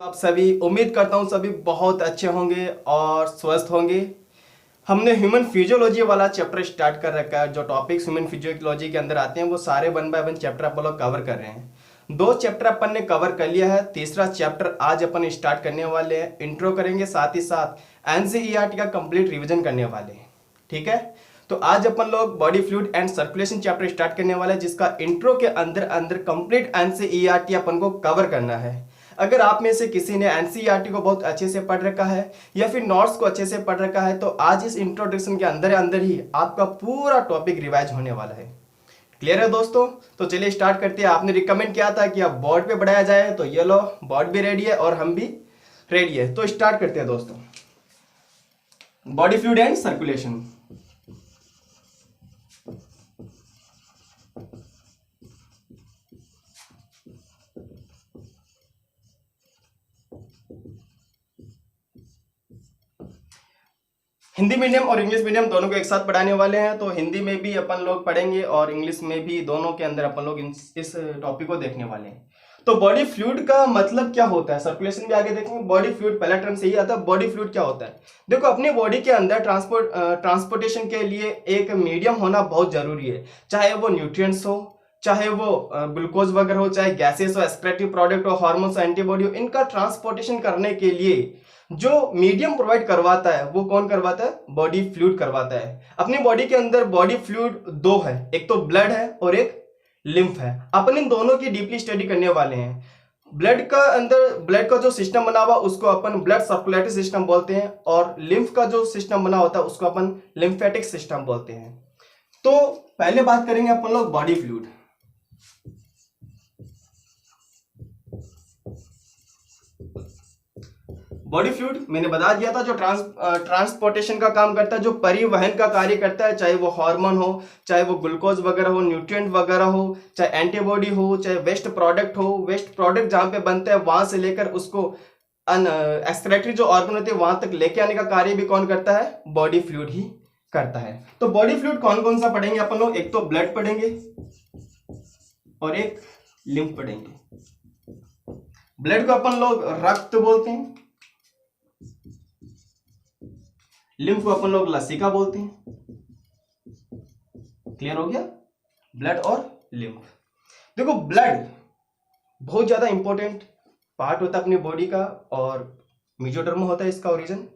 आप सभी उम्मीद करता हूँ सभी बहुत अच्छे होंगे और स्वस्थ होंगे। हमने ह्यूमन फिजियोलॉजी वाला चैप्टर स्टार्ट कर रखा है। जो टॉपिक्स ह्यूमन फिजियोलॉजी के अंदर आते हैं वो सारे वन बाय वन चैप्टर अपन लोग कवर कर रहे हैं। दो चैप्टर अपन ने कवर कर लिया है, तीसरा चैप्टर आज अपन स्टार्ट करने वाले हैं। इंट्रो करेंगे, साथ ही साथ एनसीईआरटी का कंप्लीट रिवीजन करने वाले हैं। ठीक है, तो आज अपन लोग body fluid and circulation chapter start करने वाले हैं, जिसका इंट्रो के अंदर अंदर कंप्लीट एनसीईआरटी अपन को कवर करना है। अगर आप में से किसी ने एनसीईआरटी को बहुत अच्छे से पढ़ रखा है या फिर नोट्स को अच्छे से पढ़ रखा है, तो आज इस इंट्रोडक्शन के अंदर अंदर ही आपका पूरा टॉपिक रिवाइज होने वाला है। क्लियर है दोस्तों? तो चलिए स्टार्ट करते हैं। आपने रिकमेंड किया था कि अब बोर्ड पे बढ़ाया जाए, तो ये लो, बोर्ड भी रेडी है और हम भी रेडी है। तो स्टार्ट करते हैं दोस्तों, body fluid and circulation. Hindi medium और इंग्लिश मीडियम दोनों को एक साथ पढ़ाने वाले हैं, तो हिंदी में भी अपन लोग पढ़ेंगे और इंग्लिश में भी, दोनों के अंदर अपन लोग इस टॉपिक को देखने वाले हैं। तो बॉडी फ्लूइड का मतलब क्या होता है, सर्कुलेशन भी आगे देखेंगे। बॉडी फ्लूइड पहला टर्म से ही आता है। बॉडी फ्लूइड क्या होता है? देखो, अपनी बॉडी के अंदर ट्रांसपोर्टेशन के लिए एक मीडियम होना बहुत जरूरी है। चाहे वो न्यूट्रिएंट्स हो, चाहे वो ग्लूकोज वगैरह हो, चाहे गैसेस हो, एक्सक्रीटिव प्रोडक्ट हो, हार्मोन्स, एंटीबॉडी हो, इनका ट्रांसपोर्टेशन करने के लिए जो मीडियम प्रोवाइड करवाता है वो कौन करवाता है? बॉडी फ्लूइड करवाता है। अपनी बॉडी के अंदर बॉडी फ्लूइड दो है, एक तो ब्लड है और एक लिम्फ है। अपन इन दोनों की डीपली स्टडी करने वाले हैं। ब्लड का अंदर, ब्लड का जो सिस्टम बना हुआ उसको अपन ब्लड सर्कुलेटरी सिस्टम बोलते हैं, और लिम्फ का जो सिस्टम बना होता है उसको अपन लिम्फेटिक सिस्टम बोलते हैं। तो पहले बात करेंगे अपन लोग बॉडी फ्लूइड। बॉडी फ्लूइड मैंने बता दिया था, जो ट्रांसपोर्टेशन का काम करता है, जो परिवहन का कार्य करता है, चाहे वो हार्मोन हो, चाहे वो ग्लूकोज वगैरह हो, न्यूट्रिएंट वगैरह हो, चाहे एंटीबॉडी हो, चाहे वेस्ट प्रोडक्ट हो। वेस्ट प्रोडक्ट जहां पे बनते हैं वहां से लेकर उसको एक्सक्रीटरी जो ऑर्गन होते हैं वहां तक लेके आने का कार्य भी कौन करता है? बॉडी फ्लूइड ही करता है। तो बॉडी फ्लूइड कौन कौन सा पढ़ेंगे अपन लोग? एक तो ब्लड पढ़ेंगे और एक लिम्फ पढ़ेंगे। ब्लड को अपन लोग रक्त बोलते हैं, लिम्फ को अपन लोग लसिका बोलते हैं। क्लियर हो गया? ब्लड और लिम्फ। देखो, ब्लड बहुत ज्यादा इंपॉर्टेंट पार्ट होता है अपनी बॉडी का, और मेजोडर्म होता है इसका ओरिजिन।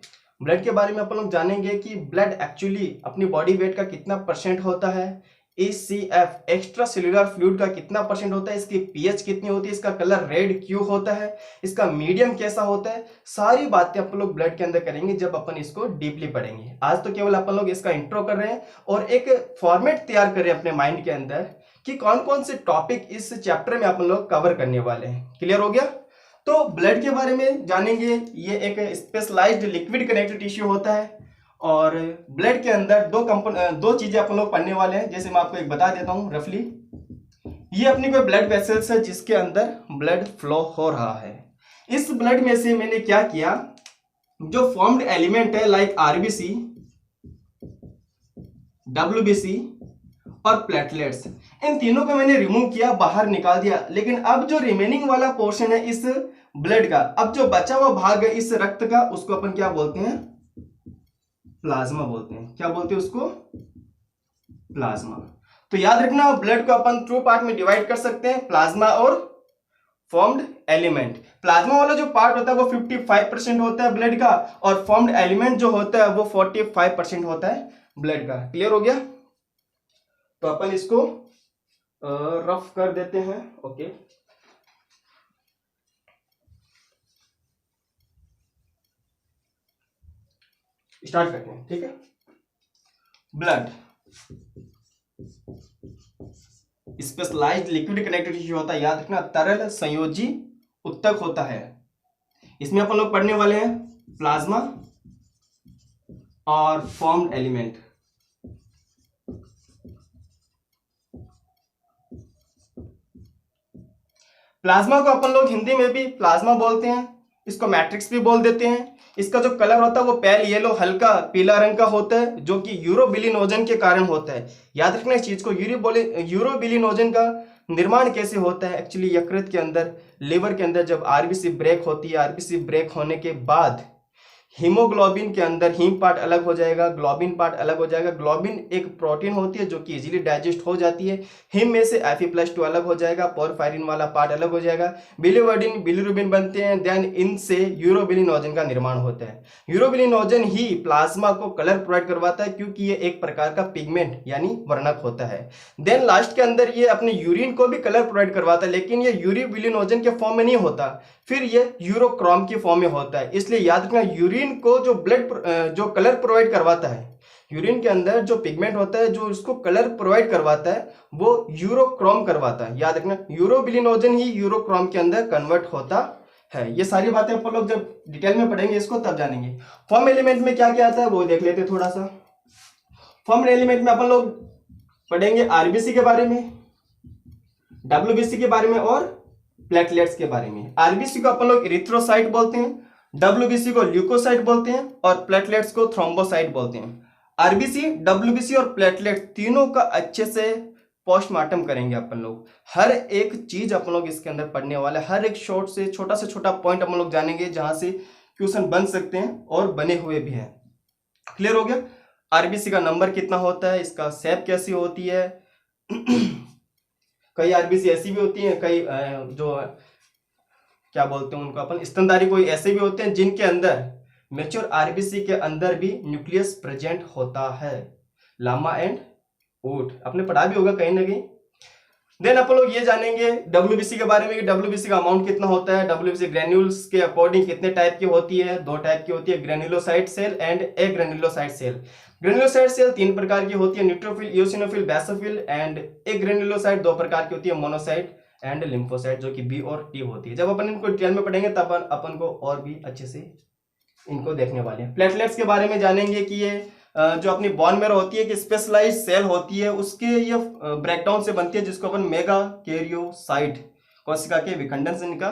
ब्लड के बारे में अपन लोग जानेंगे कि ब्लड एक्चुअली अपनी बॉडी वेट का कितना परसेंट होता है, ECF एक्स्ट्रा सेल्यूलर फ्लूइड का कितना परसेंट होता है, इसकी पीएच कितनी होती है, इसका कलर रेड क्यों होता है, इसका मीडियम कैसा होता है, सारी बातें अपन लोग ब्लड के अंदर करेंगे जब अपन इसको डीपली पढ़ेंगे। आज तो केवल अपन लोग इसका इंट्रो कर रहे हैं और एक फॉर्मेट तैयार कर रहे हैं अपने माइंड के अंदर कि कौन कौन से टॉपिक इस चैप्टर में अपन लोग कवर करने वाले हैं। क्लियर हो गया? तो ब्लड के बारे में जानेंगे। ये एक स्पेशलाइज्ड लिक्विड कनेक्टिव टिश्यू होता है, और ब्लड के अंदर दो चीजें अपन लोग पढ़ने वाले हैं। जैसे मैं आपको एक बता देता हूं रफली। ये अपनी कोई ब्लड वेसल्स है जिसके अंदर ब्लड फ्लो हो रहा है। इस ब्लड में से मैंने क्या किया, जो फॉर्म्ड एलिमेंट है लाइक आरबीसी, डब्ल्यूबीसी और प्लेटलेट्स, इन तीनों को मैंने रिमूव किया, बाहर निकाल दिया। लेकिन अब जो रिमेनिंग वाला पोर्शन है इस ब्लड का, अब जो बचा हुआ भाग है इस रक्त का, उसको अपन क्या बोलते हैं? प्लाज्मा बोलते हैं। क्या बोलते हैं उसको? प्लाज्मा। तो याद रखना, ब्लड को अपन टू पार्ट में डिवाइड कर सकते हैं, प्लाज्मा और फॉर्म्ड एलिमेंट। प्लाज्मा वाला जो पार्ट होता है वो 55% होता है ब्लड का, और फॉर्म्ड एलिमेंट जो होता है वो 45% होता है ब्लड का। क्लियर हो गया? तो अपन इसको रफ कर देते हैं। ओके, स्टार्ट करते हैं। ठीक है, blood specialised liquid connective tissue होता है। याद रखना, तरल संयोजी उत्तक होता है। इसमें अपन लोग पढ़ने वाले हैं प्लाज्मा और फॉर्म्ड एलिमेंट। प्लाज्मा को अपन लोग हिंदी में भी प्लाज्मा बोलते हैं, इसको मैट्रिक्स भी बोल देते हैं। इसका जो कलर होता है वो पेल येलो, हल्का पीला रंग का होता है, जो कि यूरोबिलिनोजन के कारण होता है। याद रखना इस चीज को, यूरोबिलिनोजन का निर्माण कैसे होता है एक्चुअली यकृत के अंदर, लिवर के अंदर जब आरबीसी ब्रेक होती है, आरबीसी ब्रेक होने के बाद हीमोग्लोबिन के अंदर हीम पार्ट अलग हो जाएगा, ग्लोबिन पार्ट अलग हो जाएगा। ग्लोबिन एक प्रोटीन होती है जो कि इजीली डाइजेस्ट हो जाती है। हीम में से Fe+2 अलग हो जाएगा, पोरफायरिन वाला पार्ट अलग हो जाएगा, बिलिवर्डिन बिलिरुबिन बनते हैं, देन इनसे यूरोबिलिनोजन का निर्माण होता है। यूरोबिलिनोजन ही प्लाज्मा को कलर प्रोवाइड करवाता है क्योंकि ये एक प्रकार का पिगमेंट यानी वर्णक होता है। देन लास्ट के अंदर ये अपने यूरिन को भी कलर प्रोवाइड करवाता है, लेकिन ये यूरोबिलिनोजन के फॉर्म में नहीं होता, फिर ये यूरोक्रोम के फॉर्म में होता है। इसलिए याद रखना, यूरिन को जो जो कलर प्रोवाइड करवाता है, यूरिन के अंदर जो पिगमेंट होता है जो इसको कलर प्रोवाइड करवाता है वो यूरोक्रोम करवाता है। याद रखना, यूरोबिलिनोजन ही यूरोक्रोम के अंदर कन्वर्ट होता है। ये सारी बातें अपन लोग जब डिटेल में पढ़ेंगे इसको तब जानेंगे। फॉर्म एलिमेंट में क्या क्या आता है वो देख लेते थोड़ा सा। फॉर्म एलिमेंट में अपन लोग पढ़ेंगे आरबीसी के बारे में, डब्ल्यूबीसी के बारे में और प्लेटलेट्स के बारे में। आरबीसी को अपन लोग इरिथ्रोसाइट बोलते हैं, डब्ल्यूबीसी को ल्यूकोसाइट बोलते हैं और प्लेटलेट्स को थ्रोम्बोसाइट बोलते हैं। आरबीसी, डब्ल्यूबीसी और प्लेटलेट तीनों का अच्छे से पोस्टमार्टम करेंगे अपन लोग। हर एक चीज अपन लोग इसके अंदर पढ़ने वाले, हर एक शॉर्ट से छोटा पॉइंट अपन लोग जानेंगे जहां से क्वेश्चन बन सकते हैं और बने हुए भी हैं। क्लियर हो गया? आरबीसी का नंबर कितना होता है, इसका शेप कैसी होती है। कई आरबीसी ऐसी भी होती हैं, कई जो क्या बोलते हैं उनको अपन स्तनधारी, कोई ऐसे भी होते हैं जिनके अंदर मैच्योर आरबीसी के अंदर भी न्यूक्लियस प्रेजेंट होता है। लामा एंड ऊट आपने पढ़ा भी होगा कहीं ना कहीं। देन अपन लोग ये जानेंगे डब्ल्यूबीसी के बारे में कि डब्ल्यूबीसी का अमाउंट कितना होता है। डब्ल्यूबीसी ग्रेन्यूल्स के अकॉर्डिंग कितने टाइप की होती है? 2 टाइप की होती है, granulocyte cell and एग्रेन्युलोसाइट cell. Granulocyte cell 3 प्रकार की होती है, न्यूट्रोफिल, इओसिनोफिल, बेसोफिल एंड एग्रेन्युलोसाइट 2 प्रकार की होती है, मोनोसाइट एंड लिम्फोसाइट, जो कि बी और टी होती है। जब अपन इनको डिटेल में पढ़ेंगे तब अपन को और भी अच्छे से इनको देखने वाले हैं। प्लेटलेट्स के बारे में जानेंगे कि ये जो अपनी बोन मैरो होती है कि स्पेशलाइज्ड सेल होती है, उसके ये ब्रेकडाउन से बनती है जिसको अपन मेगा कैरियोसाइट कोशिका के विखंडन से इनका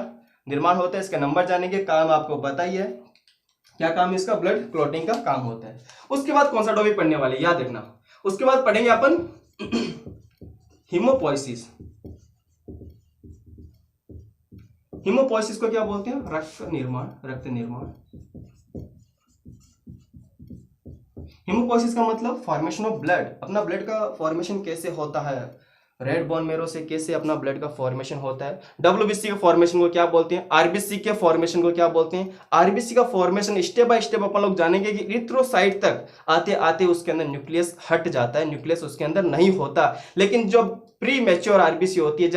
निर्माण होता है। इसका नंबर जानेंगे। काम आपको पता ही है क्या काम है इसका, ब्लड क्लॉटिंग का काम होता है। उसके बाद कौन सा टॉपिक पढ़ने वाले याद रखना, उसके बाद पढ़ेंगे अपन हीमोपोइसिस। हीमोपोइसिस को क्या बोलते हैं? रक्त निर्माण। हीमोपोइसिस का मतलब फॉर्मेशन ऑफ ब्लड। अपना ब्लड का फॉर्मेशन कैसे होता है, रेड बोन मेरो से कैसे अपना ब्लड का फॉर्मेशन होता है। डब्ल्यूबीसी के फॉर्मेशन को क्या बोलते हैं, आरबीसी के फॉर्मेशन को क्या बोलते हैं। आरबीसी का फॉर्मेशन स्टेप बाय स्टेप अपन लोग जानेंगे कि इरिथ्रोसाइट तक आते आते उसके अंदर न्यूक्लियस हट जाता है, न्यूक्लियस उसके अंदर नहीं होता। लेकिन जब प्री मैच्योर आरबीसी होती है,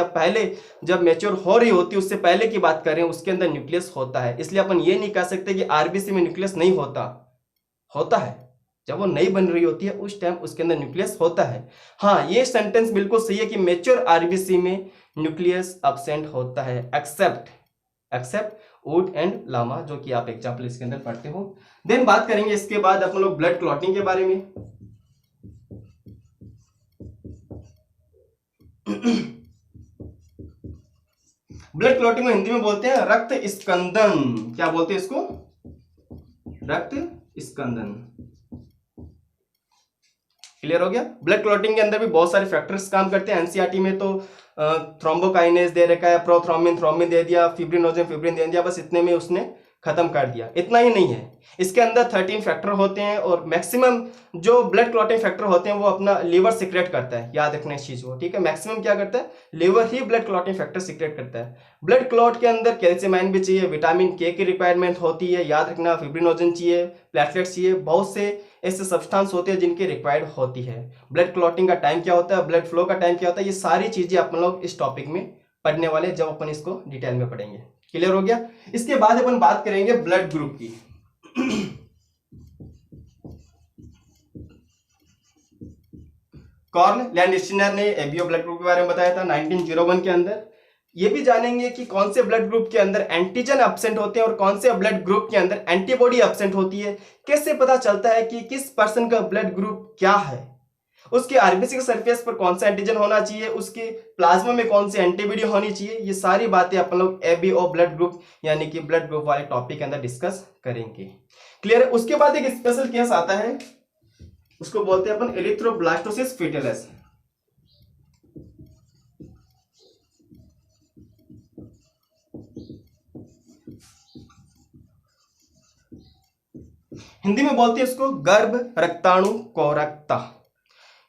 जब मैच्योर हो रही होती है, उससे पहले की बात करें, उसके अंदर न्यूक्लियस होता है। इसलिए अपन ये नहीं कह सकते कि आरबीसी में न्यूक्लियस नहीं होता है। जब वो नई बन रही होती है उस टाइम उसके अंदर न्यूक्लियस होता है। हाँ, ये सेंटेंस बिल्कुल सही है कि मैच्योर आरबीसी में न्यूक्लियस एब्सेंट होता है एक्सेप्ट ऊट एंड लामा, जो कि आप एग्जाम्पल इसके अंदर पढ़ते हो। देन बात करेंगे इसके बाद अपन लोग ब्लड क्लॉटिंग के बारे में। ब्लड क्लॉटिंग को हिंदी में बोलते हैं रक्त स्कंदन। क्या बोलते हैं इसको? रक्त स्कंदन। क्लियर हो गया? ब्लड क्लॉटिंग के अंदर भी बहुत सारे फैक्टर्स काम करते हैं। एनसीईआरटी में तो थ्रोम्बोकाइनेज दे रखा है, प्रोथ्रोम्बिन दे दिया, फिब्रिन दे दिया, बस इतने में उसने खत्म कर दिया। इतना ही नहीं है, इसके अंदर 13 फैक्टर होते हैं और मैक्सिमम जो ब्लड क्लॉटिंग फैक्टर होते हैं वो अपना लीवर सीक्रेट करता है। याद रखना इस चीज को, ठीक है? मैक्सिमम क्या करता है? लीवर ही ब्लड क्लॉटिंग फैक्टर सीक्रेट करता है। ब्लड क्लॉट के अंदर कैल्शियम आयन भी चाहिए, विटामिन के की रिक्वायरमेंट होती है, याद रखना, फिब्रिनोजन चाहिए, प्लेटलेट्स चाहिए, बहुत से ऐसे सब्सटेंस होते हैं जिनकी रिक्वायर्ड होती है। ब्लड क्लॉटिंग का टाइम क्या होता है, ब्लड फ्लो का टाइम क्या होता है, ये सारी चीजें अपन लोग इस टॉपिक में पढ़ने वाले जब अपन इसको डिटेल में पढ़ेंगे। क्लियर हो गया? इसके बाद अपन बात करेंगे ब्लड ग्रुप की। कार्ल लैंडस्टीनर ने एबीओ ब्लड ग्रुप के बारे में बताया था 1901 के अंदर। ये भी जानेंगे कि कौन से ब्लड ग्रुप के अंदर एंटीजन एब्सेंट होते हैं और कौन से ब्लड ग्रुप के अंदर एंटीबॉडी एब्सेंट होती है। कैसे पता चलता है कि किस पर्सन का ब्लड ग्रुप क्या है, उसके आरबीसी के सरफेस पर कौन सा एंटीजन होना चाहिए, उसके प्लाज्मा में कौन सी एंटीबॉडी होनी चाहिए। ये सारी बातें अपन लोग एबीओ ब्लड ग्रुप यानी कि ब्लड ग्रुप वाले टॉपिक के अंदर डिस्कस करेंगे। क्लियर है? उसके बाद एक स्पेशल केस आता है, उसको बोलते हैं अपन एरिथ्रोब्लास्टोसिस फीटलिस। हिंदी में बोलते हैं इसको गर्भ रक्ताणु कोरकता।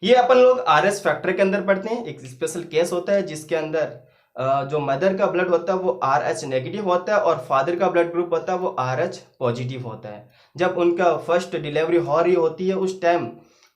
ये अपन लोग आरएस फैक्टर के अंदर पढ़ते हैं। एक स्पेशल केस होता है जिसके अंदर जो मदर का ब्लड होता है वो RH नेगेटिव होता है और फादर का ब्लड ग्रुप होता है वो RH पॉजिटिव होता है। जब उनका फर्स्ट डिलीवरी हो रही होती है उस टाइम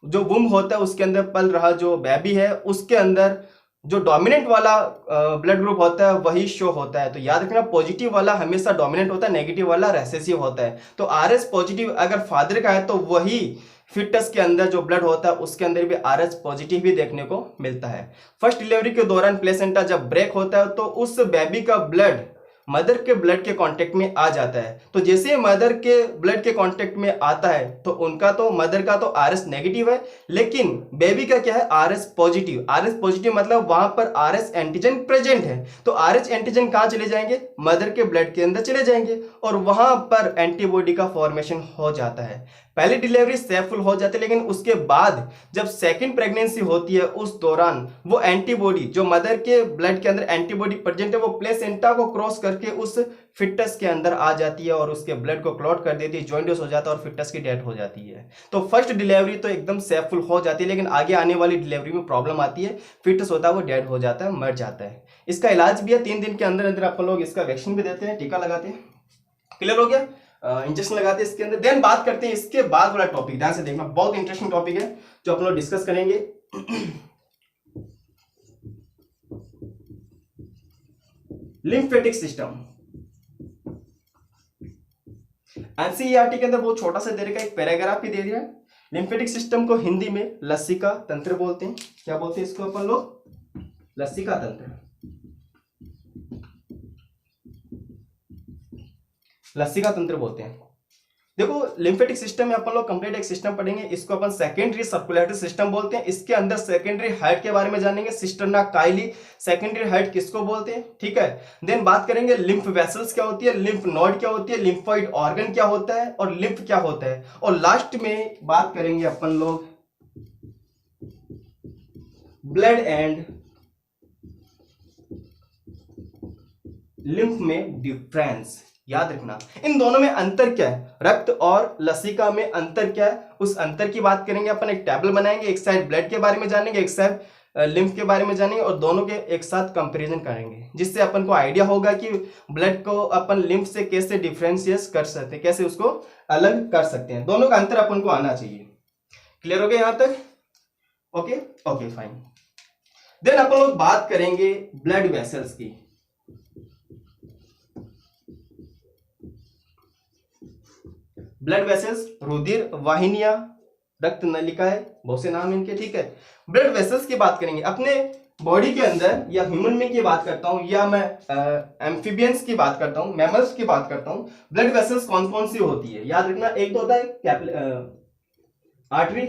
जो वुम होता है उसके अंदर पल रहा जो बेबी है उसके अंदर जो डोमिनेंट वाला ब्लड ग्रुप होता है वही शो होता है। तो याद रखना पॉजिटिव वाला हमेशा डोमिनेंट होता है, नेगेटिव वाला रेसेसिव होता है। तो RS पॉजिटिव अगर फादर का है तो वही फिटस के अंदर जो ब्लड होता है उसके अंदर भी RH पॉजिटिव भी देखने को मिलता है। फर्स्ट डिलीवरी के दौरान प्लेसेंटा जब ब्रेक होता है तो उस बेबी का ब्लड मदर के ब्लड के कांटेक्ट में आ जाता है। तो जैसे मदर के ब्लड के कांटेक्ट में आता है तो उनका तो मदर का तो RS नेगेटिव है, लेकिन बेबी का क्या है RS पॉजिटिव। RS पॉजिटिव मतलब वहां पर RS एंटीजन प्रेजेंट है। तो RS एंटीजन कहां चले जाएंगे? मदर के ब्लड के अंदर चले जाएंगे और वहां पर एंटीबॉडी का फॉर्मेशन हो जाता है। पहली डिलीवरी सेफुल हो जाती है, लेकिन उसके बाद जब सेकंड प्रेगनेंसी होती है उस दौरान वो एंटीबॉडी जो मदर के ब्लड के अंदर एंटीबॉडी प्रेजेंट है वो प्लेसेंटा को क्रॉस करके उस फिटस के अंदर आ जाती है और उसके ब्लड को क्लॉट कर देती है, जॉइंटिस हो जाता है और फिटस की डेथ हो जाती है। तो फर्स्ट डिलीवरी तो एकदम सेफुल हो जाती है, लेकिन आगे आने वाली डिलीवरी में प्रॉब्लम आती है, फिटस होता है वो डेड हो जाता है, मर जाता है। इसका इलाज भी है, 3 दिन के अंदर अंदर अपन लोग इसका वैक्सीन भी देते हैं, टीका लगाते हैं। क्लियर हो गया? इंजेक्शन लगाते हैं इसके अंदर। देन बात करते हैं इसके बाद वाला टॉपिक, ध्यान से देखना, बहुत इंटरेस्टिंग टॉपिक है जो अपन लोग डिस्कस करेंगे। Lymphatic system. एनसीईआरटी के अंदर बहुत छोटा सा दे रखा है, एक पैराग्राफ ही दे दिया है। लिम्फेटिक सिस्टम को हिंदी में लसिका तंत्र बोलते हैं। क्या बोलते हैं इसको अपन लोग? लसिका तंत्र। लसिका तंत्र बोलते हैं। देखो लिम्फेटिक सिस्टम में अपन लोग कंप्लीट एक सिस्टम पढ़ेंगे, इसको अपन सेकेंडरी सर्कुलेटरी सिस्टम बोलते हैं। इसके अंदर सेकेंडरी हार्ट के बारे में जानेंगे, सिस्टर्ना काइली, सेकेंडरी हार्ट किसको बोलते हैं, ठीक है। देन बात करेंगे लिम्फ वेसल्स क्या होती है, लिम्फ नोड क्या होती है, लिम्फोइड ऑर्गन क्या होता है और लिम्फ क्या होता है, और लास्ट में बात करेंगे अपन लोग ब्लड एंड लिम्फ में डिफरेंस। याद रखना इन दोनों में अंतर क्या है, रक्त और लसिका में अंतर क्या है, उस अंतर की बात करेंगे अपन। एक टेबल बनाएंगे, एक साइड ब्लड के बारे में जानेंगे, एक साइड लिम्फ के बारे में जानेंगे और दोनों के एक साथ कंपैरिजन करेंगे, जिससे अपन को आइडिया होगा कि ब्लड को अपन लिम्फ से कैसे डिफरेंशिएट कर सकते हैं, कैसे उसको अलग कर सकते हैं। दोनों का अंतर अपन को आना चाहिए। क्लियर हो गया यहां तक? Okay okay fine. देन अपन लोग बात करेंगे ब्लड वेसल्स की। ब्लड वेसल्स, रुधिर वाहिनियां, रक्त नलिकाएं, बहुत से नाम इनके, ठीक है। ब्लड वेसल्स की बात करेंगे अपने बॉडी के अंदर, या ह्यूमन में की बात करता हूं या मैं एम्फीबियंस की बात करता हूं, मैमल्स की बात करता हूं। ब्लड वेसल्स कौन कौन सी होती है याद रखना, एक तो होता है आर्टरी,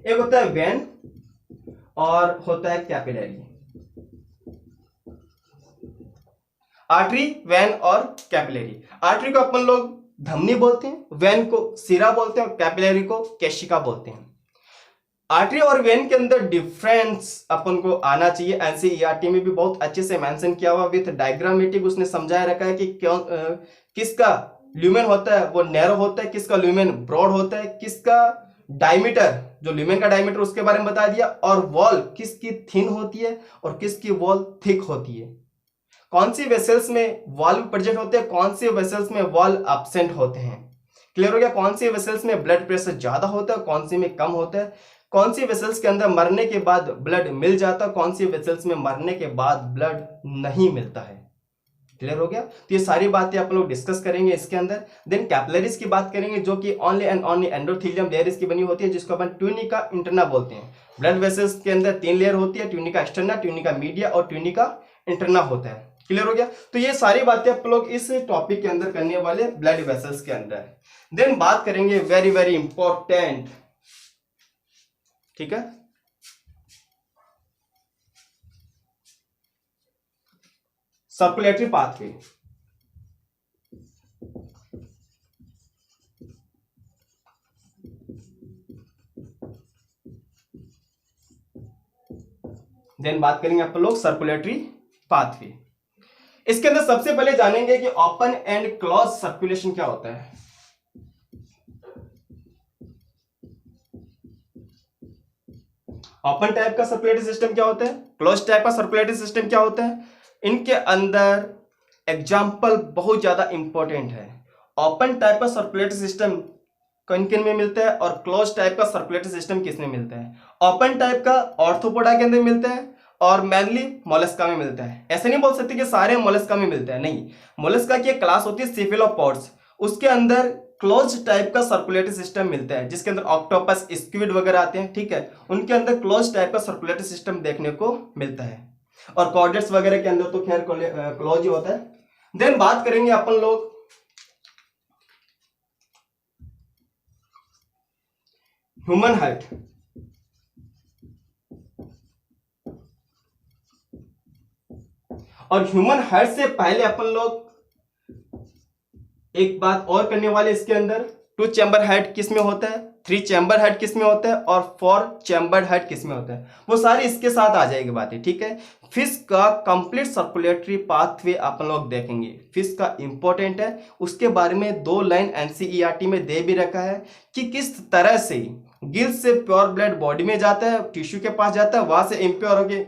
एक होता है वेन और होता है कैपिलरी। आर्टरी, वेन और कैपिलरी। आर्टरी को अपन लोग धमनी बोलते हैं, वेन को सिरा बोलते हैं और कैपिलरी को केशिका बोलते हैं। आर्टरी और वेन के अंदर डिफरेंस अपन को आना चाहिए। एनसीईआरटी में भी बहुत अच्छे से मेंशन किया हुआ विथ डायग्रामेटिक उसने समझाया रखा है कि क्यों किसका ल्यूमेन होता है वो नैरो होता है, किसका ल्यूमेन ब्रॉड होता है, किसका डायमीटर जो ल्यूमेन का डायमीटर उसके बारे में बता दिया, और वॉल किसकी थिन होती है और किसकी वॉल थिक होती है, कौन सी वेसल्स में वॉल प्रेजेंट होते हैं, कौन सी वेसल्स में वॉल एब्सेंट होते हैं। क्लियर हो गया? कौन सी वेसल्स में ब्लड प्रेशर ज्यादा होता है, कौन सी में कम होता है, कौन सी वेसल्स के अंदर मरने के बाद ब्लड मिल जाता है, कौन सी वेसल्स में मरने के बाद ब्लड नहीं मिलता है। क्लियर हो गया? तो ये सारी बातें आप लोग डिस्कस करेंगे इसके अंदर। देन कैपिलरीज की बात करेंगे जो कि only and only endothelium layers की बनी होती है, जिसको अपन ट्यूनिका इंटरना बोलते हैं। ब्लड वेसल्स के अंदर 3 लेयर होती है, ट्यूनिका एक्सटर्ना, ट्यूनिका मीडिया और ट्यूनिका इंटरना होता है। क्लियर हो गया? तो ये सारी बातें आप लोग इस टॉपिक के अंदर करने वाले ब्लड वेसल्स के अंदर। देन बात करेंगे वेरी वेरी इंपॉर्टेंट, ठीक है, सर्कुलेटरी पाथवे। देन बात करेंगे आप लोग सर्कुलेटरी पाथवे। इसके अंदर सबसे पहले जानेंगे कि ओपन एंड क्लोज सर्कुलेशन क्या होता है। ओपन टाइप का सर्कुलेटरी सिस्टम क्या होता है, क्लोज टाइप का सर्कुलेटरी सिस्टम क्या होता है, इनके अंदर एग्जाम्पल बहुत ज्यादा इंपॉर्टेंट है। ओपन टाइप का सर्कुलेटरी सिस्टम किन किन में मिलता है और क्लोज टाइप का सर्कुलेटरी सिस्टम किस में मिलता है। ओपन टाइप का ऑर्थोपोडा के अंदर मिलता है और मेनली मोलस्का में मिलता है। ऐसे नहीं बोल सकते कि सारे मोलस्का में मिलता है, नहीं, मोलस्का की एक क्लास होती है सेफेलोपोड्स, उसके अंदर क्लोज टाइप का सर्कुलेटरी सिस्टम मिलता है जिसके अंदर ऑक्टोपस, स्क्विड वगैरह आते हैं, ठीक है, उनके अंदर क्लोज टाइप का सर्कुलेटरी सिस्टम देखने को मिलता है। और कॉर्डेट्स वगैरह के अंदर तो खैर क्लोज ही होता है। देन बात करेंगे अपन लोग ह्यूमन हार्ट। और ह्यूमन हार्ट से पहले अपन लोग एक बात और करने वाले इसके अंदर, 2 चैम्बर हार्ट किस में होता है, 3 चैम्बर हार्ट किस में होता है और 4 चैम्बर हार्ट किस में होता है, वो सारी इसके साथ आ जाएगी बातें, ठीक है। फिश का कंप्लीट सर्कुलेटरी पाथवे अपन लोग देखेंगे, फिश का इंपॉर्टेंट है, उसके बारे में 2 लाइन एनसीईआरटी में दे भी रखा है कि किस तरह से गिल से प्योर ब्लड बॉडी में जाता है, टिश्यू के पास जाता है, वहां से इम्प्योर होके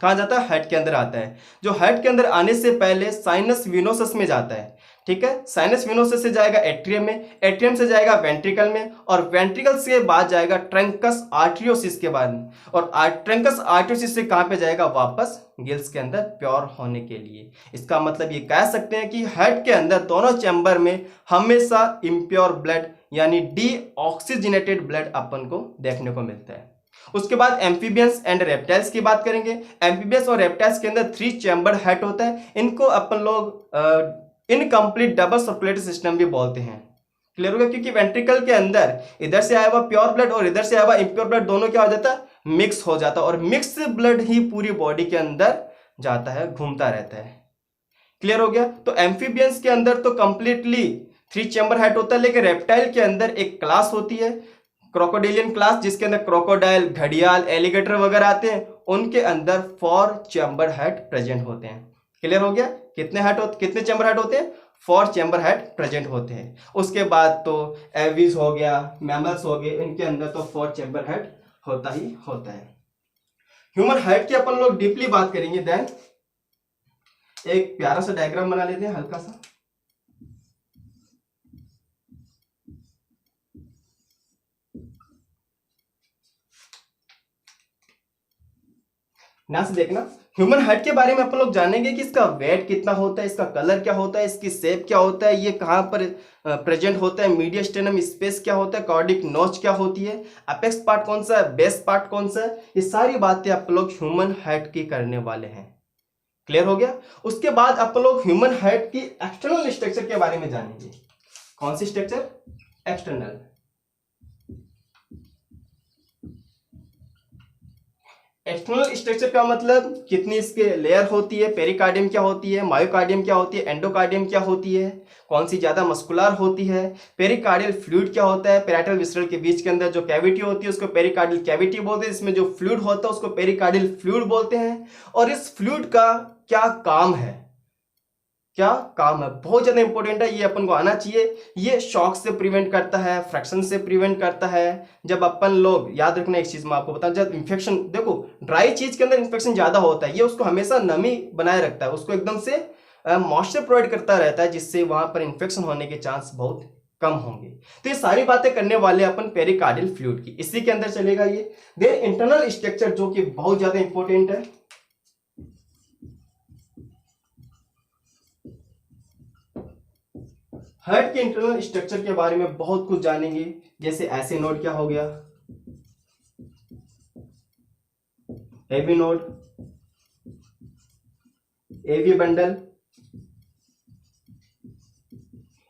कहाँ जाता है, हार्ट के अंदर आता है। जो हार्ट के अंदर आने से पहले साइनस विनोसस में जाता है, ठीक है, साइनस विनोसस से जाएगा एट्रियम में, एट्रियम से जाएगा वेंट्रिकल में, और वेंट्रिकल से बाद जाएगा ट्रंकस आर्टरियोसिस के बाद, और ट्रंकस आर्टरियोसिस से कहाँ पे जाएगा, वापस गिल्स के अंदर प्योर होने के लिए। इसका मतलब ये कह सकते हैं कि हार्ट के अंदर दोनों चैम्बर में हमेशा इम्प्योर ब्लड यानी डीऑक्सीजनेटेड ब्लड अपन को देखने को मिलता है। उसके बाद एम्फीबियंस एंड रेप्टाइल्स की बात करेंगे। एम्फीबियंस और रेप्टाइल्स के अंदर 3 चैम्बर हार्ट होता है, इनको अपन लोग इनकम्प्लीट डबल सर्कुलेटरी सिस्टम भी बोलते हैं। क्लियर होगा, क्योंकि वेंट्रिकल के अंदर इधर से आया हुआ प्योर ब्लड और इधर से आया हुआ इम्प्योर ब्लड दोनों क्या हो जाता है, मिक्स हो जाता है, और मिक्स ब्लड ही पूरी बॉडी के अंदर जाता है, घूमता रहता है। क्लियर हो गया। तो एम्फीबियंस के अंदर तो कंप्लीटली 3 चैम्बर हार्ट होता है, लेकिन रेप्टाइल के अंदर एक क्लास होती है क्रोकोडिलियन क्लास, जिसके अंदर क्रोकोडाइल, घड़ियाल, एलिगेटर वगैरह आते हैं, उनके अंदर 4 चैम्बर हार्ट प्रेजेंट होते हैं। क्लियर हो गया, कितने चैम्बर हार्ट होते हैं, 4 चैम्बर हार्ट प्रेजेंट होते हैं। उसके बाद तो एविस हो गया, मैमल्स हो गए, इनके अंदर तो 4 चैम्बर हार्ट होता ही होता है। ह्यूमन हार्ट की अपन लोग डीपली बात करेंगे। देन एक प्यारा सा डायग्राम बना लेते हैं हल्का सा। ध्यान से देखना, ह्यूमन हार्ट के बारे में अपन लोग जानेंगे कि इसका वेट कितना होता है, इसका कलर क्या होता है, इसकी शेप क्या होता है, ये कहाँ पर प्रेजेंट होता है, मीडियस्टेनम स्पेस क्या होता है, कार्डिक नोच क्या होती है, अपेक्स पार्ट कौन सा है, बेस पार्ट कौन सा है, ये सारी बातें आप लोग ह्यूमन हार्ट की करने वाले हैं। क्लियर हो गया। उसके बाद आप लोग ह्यूमन हार्ट की एक्सटर्नल स्ट्रक्चर के बारे में जानेंगे। कौन सी स्ट्रक्चर, एक्सटर्नल। एक्सटर्नल स्ट्रक्चर का मतलब कितनी इसके लेयर होती है, पेरिकार्डियम क्या होती है, मायोकार्डियम क्या होती है, एंडोकार्डियम क्या होती है, कौन सी ज्यादा मस्कुलर होती है, पेरिकार्डियल फ्लूइड क्या होता है, पेराइटल विसरल के बीच के अंदर जो कैविटी होती है उसको पेरिकार्डियल कैविटी बोलते हैं, इसमें जो फ्लूइड होता है उसको पेरिकार्डियल फ्लूइड बोलते हैं। और इस फ्लूइड का क्या काम है, क्या काम है, बहुत ज्यादा इंपॉर्टेंट है, ये अपन को आना चाहिए। ये शॉक से प्रिवेंट करता है, फ्रैक्शन से प्रिवेंट करता है। जब अपन लोग, याद रखना एक चीज मैं आपको बताऊं, जब इन्फेक्शन, देखो ड्राई चीज के अंदर इन्फेक्शन ज्यादा होता है, ये उसको हमेशा नमी बनाए रखता है, उसको एकदम से मॉइस्चर प्रोवाइड करता रहता है, जिससे वहां पर इन्फेक्शन होने के चांस बहुत कम होंगे। तो ये सारी बातें करने वाले अपन पेरिकार्डियल फ्लूइड की, इसी के अंदर चलेगा ये। देन इंटरनल स्ट्रक्चर जो कि बहुत ज्यादा इंपॉर्टेंट है, हार्ट के इंटरनल स्ट्रक्चर के बारे में बहुत कुछ जानेंगे। जैसे ऐसे नोड क्या हो गया, एवी नोड, एवी बंडल,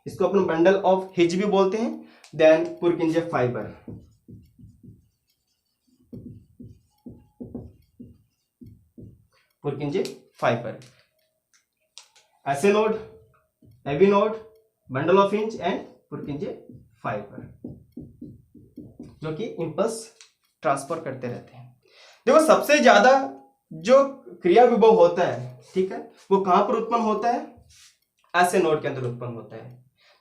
इसको अपन बंडल ऑफ हिज भी बोलते हैं। Then Purkinje fibre, Purkinje fibre, SA node, AV node, bundle of His and Purkinje fibre, जो कि इंपल्स ट्रांसफर करते रहते हैं। देखो सबसे ज्यादा जो क्रिया विभव होता है, ठीक है, वो कहां पर उत्पन्न होता है, ऐसे नोड के अंदर उत्पन्न होता है।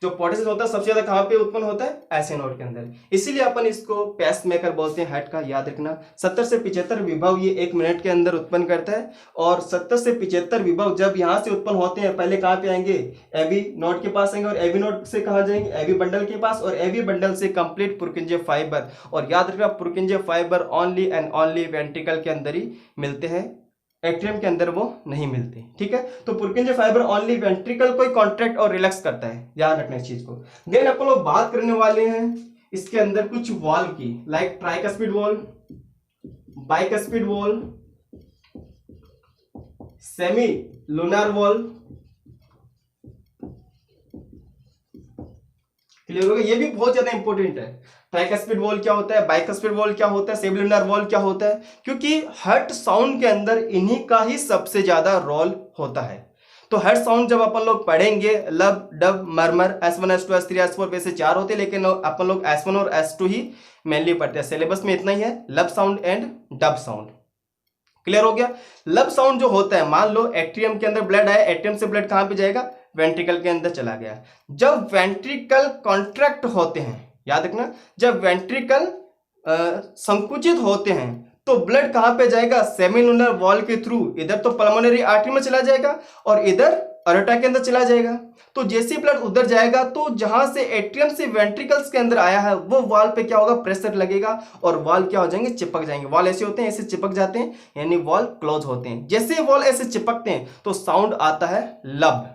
जो पोटेंशियल होता है सबसे ज्यादा कहाँ पे उत्पन्न होता है, ऐसे नोड के अंदर। इसीलिए अपन इसको पेस मेकर बोलते हैं हार्ट का, याद रखना। 70 से 75 विभव ये 1 मिनट के अंदर उत्पन्न करता है। और 70 से 75 विभव जब यहाँ से उत्पन्न होते हैं, पहले कहाँ पे आएंगे, एबी नोड के पास आएंगे, और एबी नोड से कहाँ जाएंगे, एबी बंडल के पास, और एबी बंडल से कंप्लीट पुरकिंजे फाइबर। और याद रखना पुरकिंजे fibre only and only ventricle के अंदर ही मिलते हैं, एट्रियम के अंदर वो नहीं मिलते, ठीक है। तो पुरकिंजे फाइबर ओनली वेंट्रिकल को ही कॉन्ट्रैक्ट और रिलैक्स करता है, ध्यान रखना इस चीज को। देन अपन लोग बात करने वाले हैं इसके अंदर कुछ वॉल्व की, like tricuspid valve, bicuspid valve, semi lunar valve. Clear होगा, ये भी बहुत ज्यादा इंपॉर्टेंट है। ट्राइकस्पिड वॉल क्या होता है, बाइकस्पिड वॉल क्या होता है, सेमिलुनर वॉल क्या होता है, क्योंकि हर्ट साउंड के अंदर इन्हीं का ही सबसे ज्यादा रोल होता है। तो हर्ट साउंड जब अपन लोग पढ़ेंगे, लब, dub, मरमर, S1, S2, S3, S4 वैसे 4 होते हैं, लेकिन अपन लोग S1 और S2 ही मेनली पढ़ते हैं। सिलेबस में इतना ही है, लब sound and dub sound. Clear हो गया। लब साउंड जो होता है, मान लो एट्रियम के अंदर ब्लड आया, एट्रियम से ब्लड कहां पे जाएगा, वेंट्रिकल के अंदर चला गया। जब वेंट्रिकल कॉन्ट्रैक्ट होते हैं, याद रखना, जब वेंट्रिकल संकुचित होते हैं तो ब्लड कहां पे जाएगा, सेमिलुनर वॉल के थ्रू। इधर तो पल्मोनरी आर्टरी में चला जाएगा और इधर अरोटा के अंदर चला जाएगा। तो जैसे ब्लड उधर जाएगा तो जहां से एट्रियम से वेंट्रिकल्स के अंदर आया है वो वॉल पे क्या होगा, प्रेशर लगेगा और वॉल क्या हो जाएंगे, चिपक जाएंगे। वॉल ऐसे होते हैं, ऐसे चिपक जाते हैं, यानी वॉल क्लोज होते हैं। जैसे वॉल ऐसे चिपकते हैं तो साउंड आता है लब।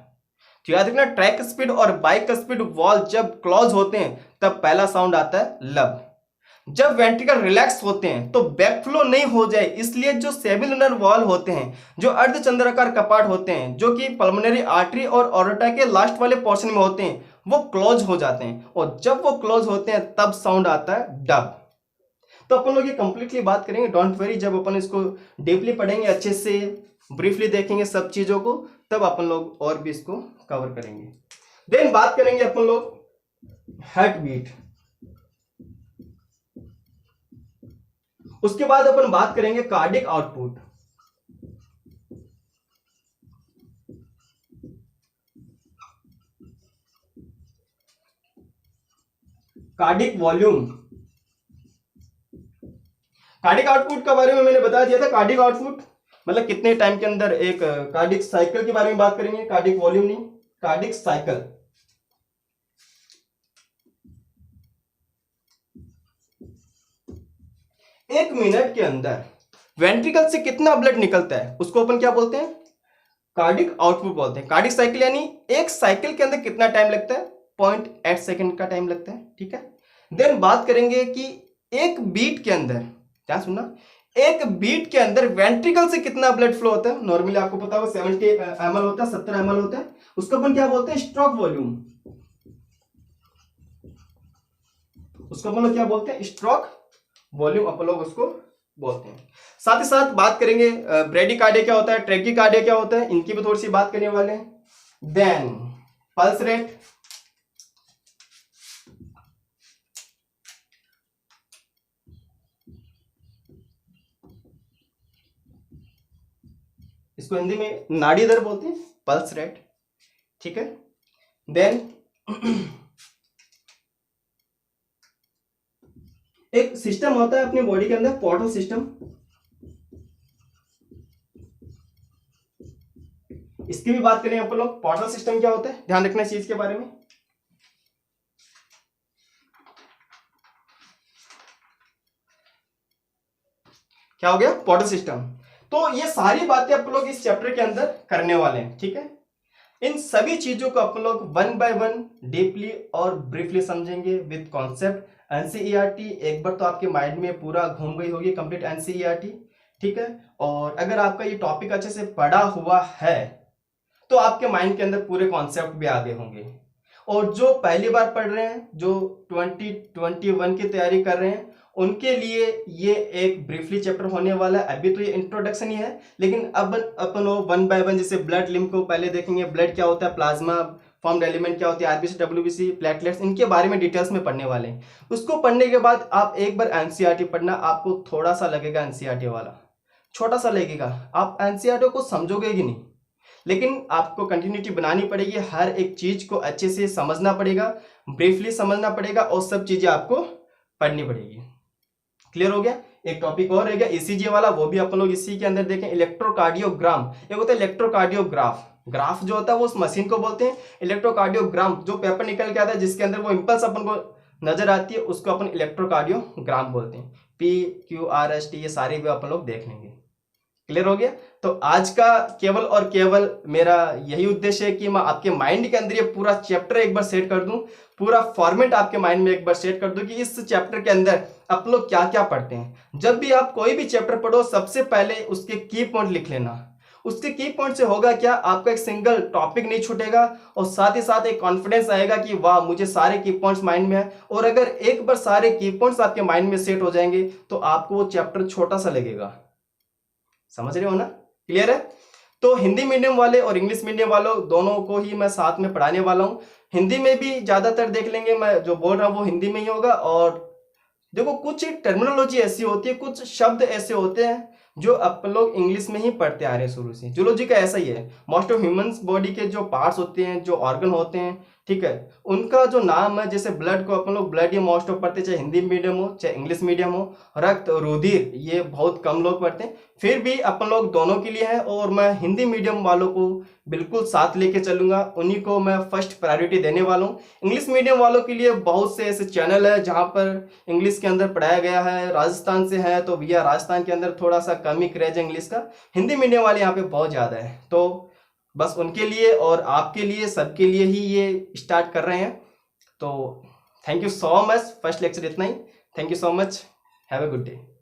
तो याद रखना, ट्रैक स्पीड और बाइक स्पीड वॉल जब क्लोज होते हैं तब पहला साउंड आता है लब। जब वेंट्रिकल रिलैक्स होते हैं तो बैकफ्लो नहीं हो जाए, इसलिए जो सेमिलुनर वॉल होते हैं, जो अर्धचंद्राकार कपाट होते हैं, जो कि पल्मोनरी आर्टरी और ऑर्बिटा के लास्ट वाले पोर्शन में होते हैं, वो क्लोज हो जाते हैं। और जब वो क्लोज होते हैं तब साउंड आता है डब। तो अपन लोग ये कंप्लीटली बात करेंगे, डोंट वरी। जब अपन इसको डीपली पढ़ेंगे, अच्छे से ब्रीफली देखेंगे सब चीजों को, तब अपन लोग और भी इसको कवर करेंगे। देन बात करेंगे अपन लोग हार्ट बीट। उसके बाद अपन बात करेंगे cardiac output. Cardiac volume. Cardiac output के बारे में मैंने बता दिया था। कार्डिक आउटपुट मतलब कितने टाइम के अंदर एक कार्डिक साइकिल के बारे में बात करेंगे, कार्डिक वॉल्यूम नहीं, कार्डिक साइकिल। 1 मिनट के अंदर वेंट्रिकल से कितना ब्लड निकलता है उसको अपन क्या बोलते हैं, कार्डिक आउटपुट बोलते हैं। कार्डिक साइकिल यानी एक साइकिल के अंदर कितना टाइम लगता है, 0.8 सेकंड का टाइम लगता है, ठीक है। देन बात करेंगे कि एक बीट के अंदर, क्या सुनना, एक बीट के अंदर वेंट्रिकल से कितना ब्लड फ्लो होता है। नॉर्मली आपको पता होगा 70 ml होता है, 70 ml होता है, उसको अपन क्या बोलते हैं, स्ट्रोक वॉल्यूम। उसको अपन लोग क्या बोलते हैं, स्ट्रोक वॉल्यूम अपन लोग उसको बोलते हैं। साथ ही साथ बात करेंगे ब्रेडिकार्डिया क्या होता है, ट्रैकिकार्डिया क्या होता है, इनकी भी थोड़ी सी बात करने वाले हैं। देन पल्स रेट, इसको हिंदी में नाड़ी दर बोलते हैं, पल्स रेट, ठीक है। देन एक सिस्टम होता है अपनी बॉडी के अंदर, पोर्टल सिस्टम। इसकी भी बात करें अपन लोग, पोर्टल सिस्टम क्या होता है, ध्यान रखना इस चीज के बारे में। क्या हो गया, पोर्टल सिस्टम। तो ये सारी बातें अपन लोग इस चैप्टर के अंदर करने वाले हैं, ठीक है। इन सभी चीजों को अपन लोग 1 by 1 डीपली और ब्रीफली समझेंगे विद कॉन्सेप्ट। एनसीईआरटी एक बार तो आपके माइंड में पूरा घूम गई होगी, कंप्लीट एनसीईआरटी, ठीक है। और अगर आपका ये टॉपिक अच्छे से पढ़ा हुआ है तो आपके माइंड के अंदर पूरे कॉन्सेप्ट भी आ गए होंगे। और जो पहली बार पढ़ रहे हैं, जो 2021 की तैयारी कर रहे हैं, उनके लिए ये एक ब्रीफली चैप्टर होने वाला है। अभी तो ये इंट्रोडक्शन ही है, लेकिन अब अपन 1 by 1 जैसे ब्लड लिम्फ को पहले देखेंगे, ब्लड क्या होता है, प्लाज्मा फॉर्म्ड एलिमेंट क्या होती है, आरबीसी, डब्ल्यूबीसी, प्लेटलेट्स, इनके बारे में डिटेल्स में पढ़ने वाले हैं। उसको पढ़ने के बाद आप एक बार एनसीईआरटी पढ़ना, आपको थोड़ा सा लगेगा एनसीईआरटी वाला, छोटा सा लगेगा, आप एनसीईआरटी को समझोगे ही नहीं, लेकिन आपको कंटिन्यूटी बनानी पड़ेगी, हर एक चीज को अच्छे से समझना पड़ेगा, ब्रीफली समझना पड़ेगा और सब चीजें आपको पढ़नी पड़ेगी। क्लियर हो गया। एक टॉपिक और रहेगा ईसीजी वाला, वो भी अपन लोग इसी के अंदर देखें, इलेक्ट्रोकार्डियोग्राम। एक होता है इलेक्ट्रोकार्डियोग्राफ, ग्राफ जो होता है वो उस मशीन को बोलते हैं, इलेक्ट्रोकार्डियोग्राम जो पेपर निकल के आता है जिसके अंदर वो इंपल्स अपन को नजर आती है उसको अपन इलेक्ट्रोकार्डियोग्राम बोलते हैं। PQRST ये सारे भी अपन लोग देख लेंगे। क्लियर हो गया। तो आज का केवल और केवल मेरा यही उद्देश्य है कि मैं आपके माइंड के अंदर ये पूरा चैप्टर एक बार सेट कर दूं, पूरा फॉर्मेट आपके माइंड में एक बार सेट कर दूं कि इस चैप्टर के अंदर आप लोग क्या क्या पढ़ते हैं। जब भी आप कोई भी चैप्टर पढ़ो सबसे पहले उसके की पॉइंट लिख लेना। उसके की पॉइंट से होगा क्या, आपका एक सिंगल टॉपिक नहीं छूटेगा और साथ ही साथ एक कॉन्फिडेंस आएगा कि वाह मुझे सारे की पॉइंट्स माइंड में है। और अगर एक बार सारे की पॉइंट्स आपके माइंड में सेट हो जाएंगे तो आपको वो चैप्टर छोटा सा लगेगा। समझ रहे हो ना। क्लियर है। तो हिंदी मीडियम वाले और इंग्लिश मीडियम वालों दोनों को ही मैं साथ में पढ़ाने वाला हूं। हिंदी में भी ज्यादातर देख लेंगे, मैं जो बोल रहा हूं वो हिंदी में ही होगा। और देखो कुछ टर्मिनोलॉजी ऐसी होती है, कुछ शब्द ऐसे होते हैं जो अपन लोग इंग्लिश में ही पढ़ते आ रहे हैं शुरू से। जूलॉजी का ऐसा ही है, मोस्ट ऑफ ह्यूमंस बॉडी के जो पार्ट्स होते हैं, जो ऑर्गन होते हैं, ठीक है, उनका जो नाम है, जैसे ब्लड को अपन लोग ब्लड ही मोस्ट ऑफ पढ़ते, चाहे हिंदी मीडियम हो चाहे इंग्लिश मीडियम हो। रक्त, रुधिर ये बहुत कम लोग पढ़ते हैं, फिर भी अपन लोग दोनों के लिए है। और मैं हिंदी मीडियम वालों को बिल्कुल साथ लेके चलूंगा, उन्हीं को मैं फर्स्ट प्रायोरिटी देने वाला हूँ। इंग्लिश मीडियम वालों के लिए बहुत से ऐसे चैनल है जहाँ पर इंग्लिश के अंदर पढ़ाया गया है। राजस्थान से है तो भैया राजस्थान के अंदर थोड़ा सा कम ही क्रेज है इंग्लिश का, हिंदी मीडियम वाले यहाँ पे बहुत ज़्यादा है। तो बस उनके लिए और आपके लिए सबके लिए ही ये स्टार्ट कर रहे हैं। तो thank you so much. First lecture इतना ही। Thank you so much. Have a good day.